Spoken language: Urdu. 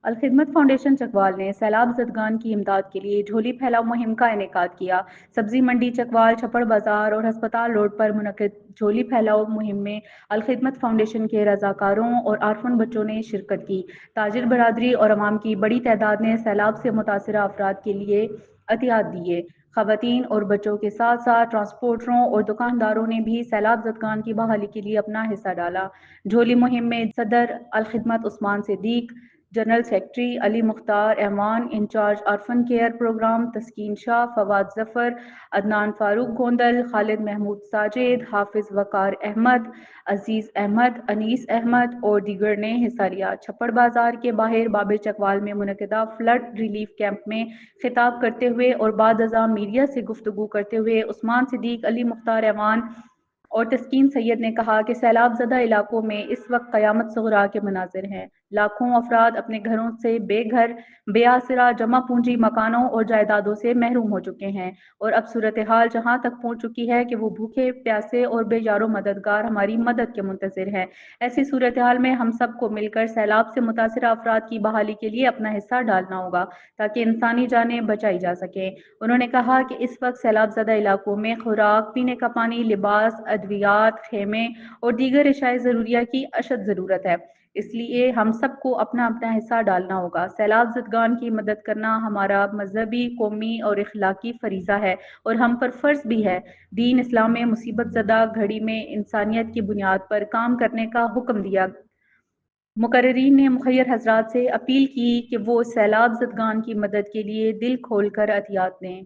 الخدمت فاؤنڈیشن چکوال نے سیلاب زدگان کی امداد کے لیے جھولی پھیلاؤ مہم کا انعقاد کیا۔ سبزی منڈی چکوال، چھپڑ بازار اور ہسپتال روڈ پر منعقد جھولی پھیلاؤ مہم میں الخدمت فاؤنڈیشن کے رضاکاروں اور آرفن بچوں نے شرکت کی۔ تاجر برادری اور عوام کی بڑی تعداد نے سیلاب سے متاثرہ افراد کے لیے عطیات دیے۔ خواتین اور بچوں کے ساتھ ساتھ ٹرانسپورٹروں اور دکانداروں نے بھی سیلاب زدگان کی بحالی کے لیے اپنا حصہ ڈالا۔ جھولی مہم میں صدر Alkhidmat Usman Siddique, general secretary Ali Mukhtar Awan, incharge orphan care program Taskeen Shah, Fawad ظفر، عدنان فاروق گوندل، خالد محمود ساجد، حافظ وقار احمد، عزیز احمد، انیس احمد اور دیگر نے حصہ لیا۔ چھپڑ بازار کے باہر باب چکوال میں منعقدہ فلڈ ریلیف کیمپ میں خطاب کرتے ہوئے اور بعد ازاں میڈیا سے گفتگو کرتے ہوئے عثمان صدیق، علی مختار اعوان اور تسکین سید نے کہا کہ سیلاب زدہ علاقوں میں اس وقت قیامت صغریٰ کے مناظر ہیں۔ لاکھوں افراد اپنے گھروں سے بے گھر، بے آسرا، جمع پونجی مکانوں اور جائیدادوں سے محروم ہو چکے ہیں، اور اب صورتحال جہاں تک پہنچ چکی ہے کہ وہ بھوکے پیاسے اور بے یار و مددگار ہماری مدد کے منتظر ہیں۔ ایسی صورتحال میں ہم سب کو مل کر سیلاب سے متاثرہ افراد کی بحالی کے لیے اپنا حصہ ڈالنا ہوگا تاکہ انسانی جانیں بچائی جا سکیں۔ انہوں نے کہا کہ اس وقت سیلاب زدہ علاقوں میں خوراک، پینے کا پانی، لباس، ادویات، خیمے اور دیگر اشیاء ضروریہ کی اشد ضرورت ہے، اس لیے ہم سب کو اپنا اپنا حصہ ڈالنا ہوگا۔ سیلاب زدگان کی مدد کرنا ہمارا مذہبی، قومی اور اخلاقی فریضہ ہے اور ہم پر فرض بھی ہے۔ دین اسلام میں مصیبت زدہ گھڑی میں انسانیت کی بنیاد پر کام کرنے کا حکم دیا۔ مقررین نے مخیر حضرات سے اپیل کی کہ وہ سیلاب زدگان کی مدد کے لیے دل کھول کر عطیات دیں۔